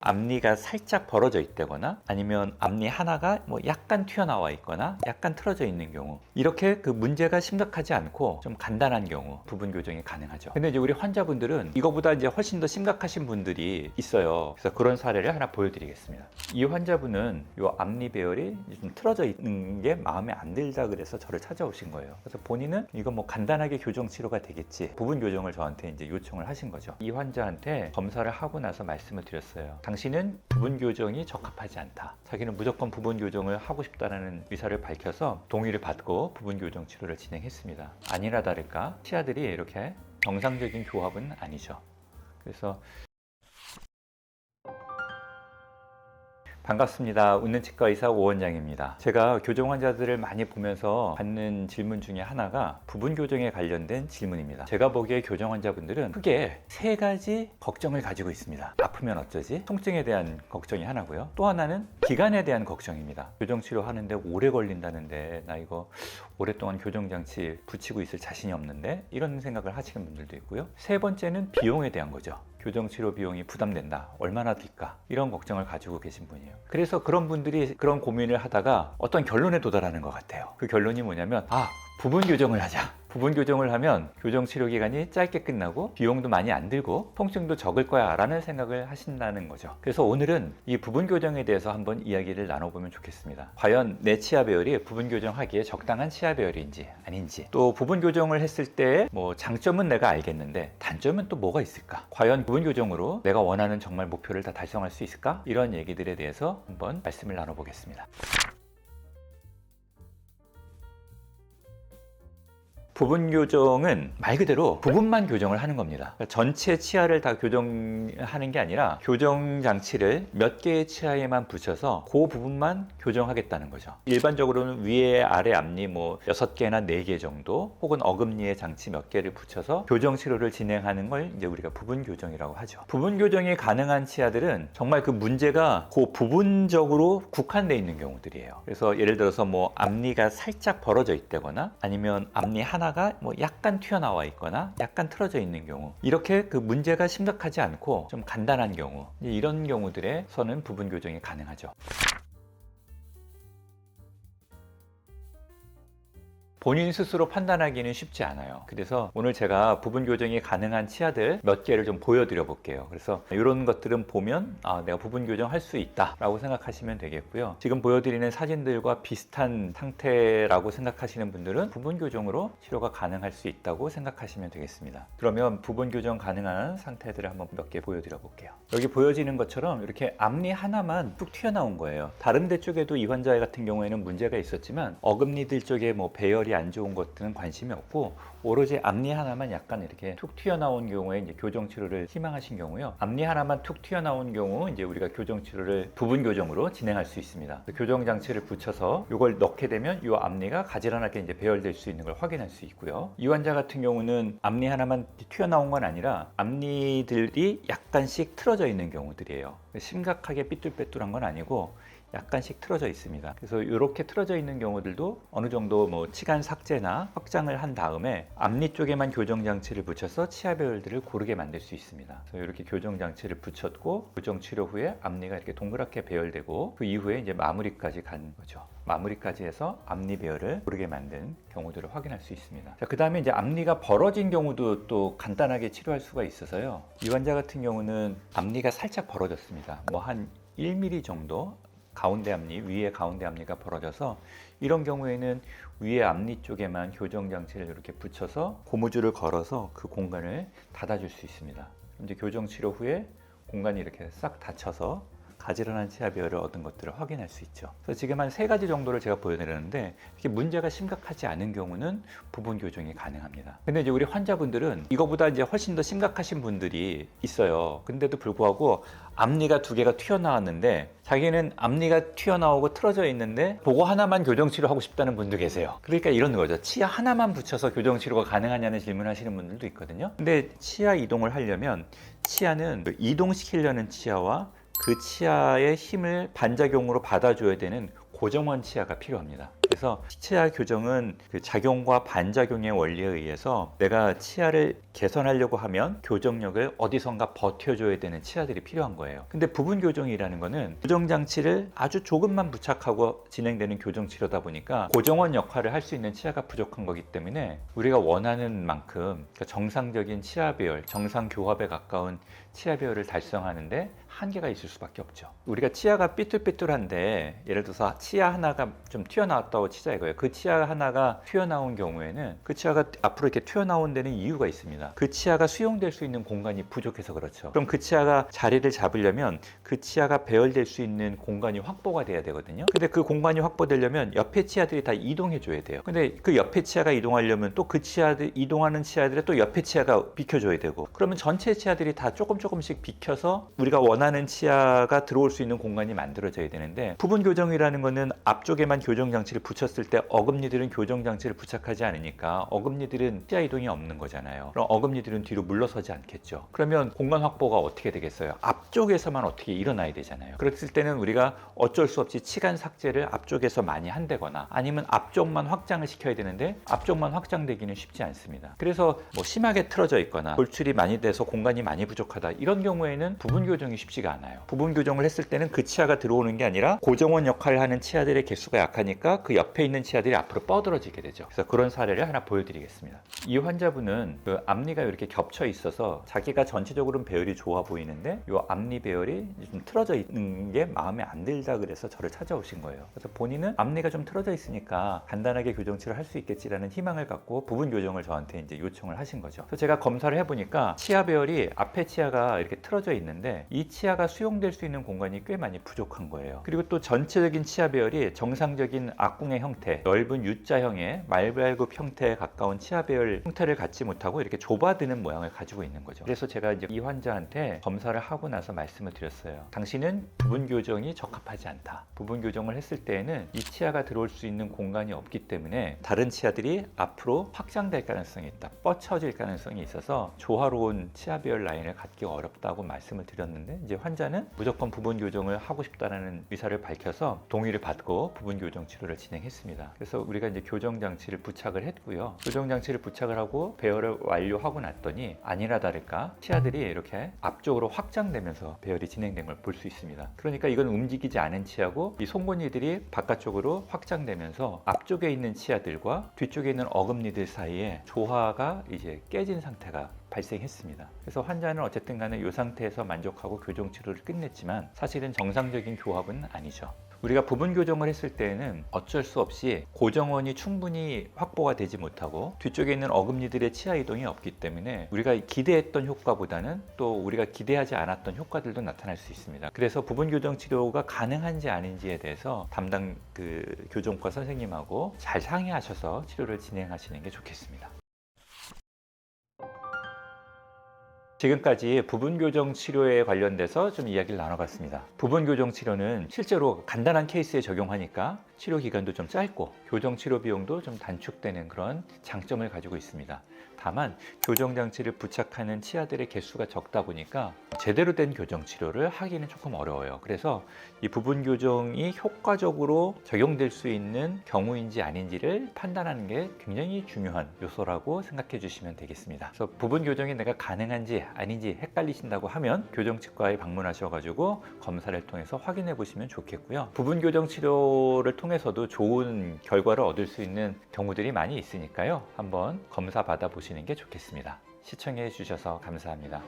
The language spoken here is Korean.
앞니가 살짝 벌어져 있다거나 아니면 앞니 하나가 뭐 약간 튀어나와 있거나 약간 틀어져 있는 경우, 이렇게 그 문제가 심각하지 않고 좀 간단한 경우 부분 교정이 가능하죠. 근데 이제 우리 환자분들은 이거보다 이제 훨씬 더 심각하신 분들이 있어요. 그래서 그런 사례를 하나 보여드리겠습니다. 이 환자분은 이 앞니 배열이 좀 틀어져 있는 게 마음에 안 들다 그래서 저를 찾아오신 거예요. 그래서 본인은 이거 뭐 간단하게 교정 치료가 되겠지, 부분 교정을 저한테 이제 요청을 하신 거죠. 이 환자한테 검사를 하고 나서 말씀을 드렸어요. 당신은 부분 교정이 적합하지 않다. 자기는 무조건 부분 교정을 하고 싶다는 의사를 밝혀서 동의를 받고 부분 교정 치료를 진행했습니다. 아니나 다를까 치아들이 이렇게 정상적인 조합은 아니죠. 그래서 반갑습니다. 웃는 치과 의사 오원장입니다. 제가 교정 환자들을 많이 보면서 받는 질문 중에 하나가 부분 교정에 관련된 질문입니다. 제가 보기에 교정 환자분들은 크게 세 가지 걱정을 가지고 있습니다. 아프면 어쩌지? 통증에 대한 걱정이 하나고요. 또 하나는 기간에 대한 걱정입니다. 교정 치료하는데 오래 걸린다는데 나 이거 오랫동안 교정 장치 붙이고 있을 자신이 없는데, 이런 생각을 하시는 분들도 있고요. 세 번째는 비용에 대한 거죠. 교정 치료 비용이 부담된다. 얼마나 들까? 이런 걱정을 가지고 계신 분이에요. 그래서 그런 분들이 그런 고민을 하다가 어떤 결론에 도달하는 것 같아요. 그 결론이 뭐냐면, 부분 교정을 하자. 부분 교정을 하면 교정 치료 기간이 짧게 끝나고 비용도 많이 안 들고 통증도 적을 거야 라는 생각을 하신다는 거죠. 그래서 오늘은 이 부분 교정에 대해서 한번 이야기를 나눠보면 좋겠습니다. 과연 내 치아 배열이 부분 교정하기에 적당한 치아 배열인지 아닌지, 또 부분 교정을 했을 때 뭐 장점은 내가 알겠는데 단점은 또 뭐가 있을까? 과연 부분 교정으로 내가 원하는 정말 목표를 다 달성할 수 있을까? 이런 얘기들에 대해서 한번 말씀을 나눠보겠습니다. 부분 교정은 말 그대로 부분만 교정을 하는 겁니다. 그러니까 전체 치아를 다 교정하는 게 아니라 교정 장치를 몇 개의 치아에만 붙여서 그 부분만 교정하겠다는 거죠. 일반적으로는 위에 아래 앞니 뭐 6개나 4개 정도, 혹은 어금니에 장치 몇 개를 붙여서 교정 치료를 진행하는 걸 이제 우리가 부분 교정이라고 하죠. 부분 교정이 가능한 치아들은 정말 그 문제가 그 부분적으로 국한되어 있는 경우들이에요. 그래서 예를 들어서 뭐 앞니가 살짝 벌어져 있다거나 아니면 앞니 하나가 뭐 약간 튀어나와 있거나 약간 틀어져 있는 경우, 이렇게 그 문제가 심각하지 않고 좀 간단한 경우, 이런 경우들에서는 부분 교정이 가능하죠. 본인 스스로 판단하기는 쉽지 않아요. 그래서 오늘 제가 부분 교정이 가능한 치아들 몇 개를 좀 보여드려 볼게요. 그래서 이런 것들은 보면 내가 부분 교정할 수 있다 라고 생각하시면 되겠고요. 지금 보여드리는 사진들과 비슷한 상태라고 생각하시는 분들은 부분 교정으로 치료가 가능할 수 있다고 생각하시면 되겠습니다. 그러면 부분 교정 가능한 상태들을 한번 몇 개 보여드려 볼게요. 여기 보여지는 것처럼 이렇게 앞니 하나만 뚝 튀어나온 거예요. 다른 데 쪽에도 이 환자 같은 경우에는 문제가 있었지만 어금니들 쪽에 뭐 배열이 안 좋은 것들은 관심이 없고, 오로지 앞니 하나만 약간 이렇게 툭 튀어나온 경우에 이제 교정 치료를 희망하신 경우요. 앞니 하나만 툭 튀어나온 경우 이제 우리가 교정 치료를 부분 교정으로 진행할 수 있습니다. 교정 장치를 붙여서 이걸 넣게 되면 이 앞니가 가지런하게 이제 배열될 수 있는 걸 확인할 수 있고요. 이 환자 같은 경우는 앞니 하나만 튀어나온 건 아니라 앞니들이 약간씩 틀어져 있는 경우들이에요. 심각하게 삐뚤빼뚤한 건 아니고 약간씩 틀어져 있습니다. 그래서 이렇게 틀어져 있는 경우들도 어느 정도 뭐 치간 삭제나 확장을 한 다음에 앞니 쪽에만 교정 장치를 붙여서 치아 배열들을 고르게 만들 수 있습니다. 그래서 이렇게 교정 장치를 붙였고 교정 치료 후에 앞니가 이렇게 동그랗게 배열되고, 그 이후에 이제 마무리까지 간 거죠. 마무리까지 해서 앞니 배열을 고르게 만든 경우들을 확인할 수 있습니다. 자, 그 다음에 이제 앞니가 벌어진 경우도 또 간단하게 치료할 수가 있어서요. 이 환자 같은 경우는 앞니가 살짝 벌어졌습니다. 뭐 한 1mm 정도 가운데 앞니, 위에 가운데 앞니가 벌어져서, 이런 경우에는 위에 앞니 쪽에만 교정 장치를 이렇게 붙여서 고무줄을 걸어서 그 공간을 닫아줄 수 있습니다. 이제 교정 치료 후에 공간이 이렇게 싹 닫혀서 가지런한 치아 배열을 얻은 것들을 확인할 수 있죠. 그래서 지금 한 3가지 정도를 제가 보여드렸는데, 이렇게 문제가 심각하지 않은 경우는 부분 교정이 가능합니다. 근데 이제 우리 환자분들은 이거보다 이제 훨씬 더 심각하신 분들이 있어요. 근데도 불구하고 앞니가 2개가 튀어나왔는데, 자기는 앞니가 튀어나오고 틀어져 있는데 그거 하나만 교정 치료하고 싶다는 분도 계세요. 그러니까 이런 거죠. 치아 하나만 붙여서 교정 치료가 가능하냐는 질문을 하시는 분들도 있거든요. 근데 치아 이동을 하려면 치아는 이동시키려는 치아와 그 치아의 힘을 반작용으로 받아줘야 되는 고정원 치아가 필요합니다. 그래서 치아 교정은 그 작용과 반작용의 원리에 의해서 내가 치아를 개선하려고 하면 교정력을 어디선가 버텨줘야 되는 치아들이 필요한 거예요. 근데 부분 교정이라는 거는 교정 장치를 아주 조금만 부착하고 진행되는 교정 치료다 보니까 고정원 역할을 할 수 있는 치아가 부족한 거기 때문에 우리가 원하는 만큼 그러니까 정상적인 치아 배열, 정상 교합에 가까운 치아 배열을 달성하는데 한계가 있을 수밖에 없죠. 우리가 치아가 삐뚤삐뚤한데 예를 들어서 치아 하나가 좀 튀어나왔다고 치자 이거예요. 그 치아 하나가 튀어나온 경우에는 그 치아가 앞으로 이렇게 튀어나온 데는 이유가 있습니다. 그 치아가 수용될 수 있는 공간이 부족해서 그렇죠. 그럼 그 치아가 자리를 잡으려면 그 치아가 배열될 수 있는 공간이 확보가 돼야 되거든요. 근데 그 공간이 확보되려면 옆에 치아들이 다 이동해 줘야 돼요. 근데 그 옆에 치아가 이동하려면 또 그 치아들 이동하는 치아들의 또 옆에 치아가 비켜줘야 되고 그러면 전체 치아들이 다 조금씩 비켜서 우리가 원하는 치아가 들어올 수 있는 공간이 만들어져야 되는데 부분 교정이라는 거는 앞쪽에만 교정 장치를 붙였을 때 어금니들은 교정 장치를 부착하지 않으니까 어금니들은 치아 이동이 없는 거잖아요. 그럼 어금니들은 뒤로 물러서지 않겠죠. 그러면 공간 확보가 어떻게 되겠어요? 앞쪽에서만 어떻게 일어나야 되잖아요. 그랬을 때는 우리가 어쩔 수 없이 치간 삭제를 앞쪽에서 많이 한다거나 아니면 앞쪽만 확장을 시켜야 되는데 앞쪽만 확장되기는 쉽지 않습니다. 그래서 뭐 심하게 틀어져 있거나 돌출이 많이 돼서 공간이 많이 부족하다 이런 경우에는 부분 교정이 쉽지가 않아요. 부분 교정을 했을 때는 그 치아가 들어오는 게 아니라 고정원 역할을 하는 치아들의 개수가 약하니까 그 옆에 있는 치아들이 앞으로 뻗어지게 되죠. 그래서 그런 사례를 하나 보여드리겠습니다. 이 환자분은 그 앞니가 이렇게 겹쳐 있어서 자기가 전체적으로는 배열이 좋아 보이는데 이 앞니 배열이 좀 틀어져 있는 게 마음에 안 들다 그래서 저를 찾아오신 거예요. 그래서 본인은 앞니가 좀 틀어져 있으니까 간단하게 교정치를 할 수 있겠지라는 희망을 갖고 부분 교정을 저한테 이제 요청을 하신 거죠. 그래서 제가 검사를 해보니까 치아 배열이 앞에 치아가 이렇게 틀어져 있는데 이 치아가 수용될 수 있는 공간이 꽤 많이 부족한 거예요. 그리고 또 전체적인 치아 배열이 정상적인 악궁의 형태, 넓은 U자형의 말발굽 형태에 가까운 치아 배열 형태를 갖지 못하고 이렇게 좁아드는 모양을 가지고 있는 거죠. 그래서 제가 이제 이 환자한테 검사를 하고 나서 말씀을 드렸어요. 당신은 부분 교정이 적합하지 않다. 부분 교정을 했을 때에는 이 치아가 들어올 수 있는 공간이 없기 때문에 다른 치아들이 앞으로 확장될 가능성이 있다. 뻗쳐질 가능성이 있어서 조화로운 치아 배열 라인을 갖기 어렵다고 말씀을 드렸는데 이제 환자는 무조건 부분 교정을 하고 싶다는 의사를 밝혀서 동의를 받고 부분 교정 치료를 진행했습니다. 그래서 우리가 이제 교정 장치를 부착을 했고요. 교정 장치를 부착을 하고 배열을 완료하고 났더니 아니나 다를까 치아들이 이렇게 앞쪽으로 확장되면서 배열이 진행된 걸 볼 수 있습니다. 그러니까 이건 움직이지 않은 치아고 이 송곳니들이 바깥쪽으로 확장되면서 앞쪽에 있는 치아들과 뒤쪽에 있는 어금니들 사이에 조화가 이제 깨진 상태가 발생했습니다. 그래서 환자는 어쨌든 간에 이 상태에서 만족하고 교정 치료를 끝냈지만 사실은 정상적인 교합은 아니죠. 우리가 부분 교정을 했을 때에는 어쩔 수 없이 고정원이 충분히 확보가 되지 못하고 뒤쪽에 있는 어금니들의 치아 이동이 없기 때문에 우리가 기대했던 효과보다는 또 우리가 기대하지 않았던 효과들도 나타날 수 있습니다. 그래서 부분 교정 치료가 가능한지 아닌지에 대해서 담당 그 교정과 선생님하고 잘 상의하셔서 치료를 진행하시는 게 좋겠습니다. 지금까지 부분 교정 치료에 관련돼서 좀 이야기를 나눠봤습니다. 부분 교정 치료는 실제로 간단한 케이스에 적용하니까 치료 기간도 좀 짧고 교정 치료 비용도 좀 단축되는 그런 장점을 가지고 있습니다. 다만 교정 장치를 부착하는 치아들의 개수가 적다 보니까 제대로 된 교정 치료를 하기는 조금 어려워요. 그래서 이 부분 교정이 효과적으로 적용될 수 있는 경우인지 아닌지를 판단하는 게 굉장히 중요한 요소라고 생각해 주시면 되겠습니다. 그래서 부분 교정이 내가 가능한지 아닌지 헷갈리신다고 하면 교정치과에 방문하셔가지고 검사를 통해서 확인해 보시면 좋겠고요. 부분 교정 치료를 통해서도 좋은 결과를 얻을 수 있는 경우들이 많이 있으니까요. 한번 검사 받아 보시는 게 좋겠습니다. 시청해 주셔서 감사합니다.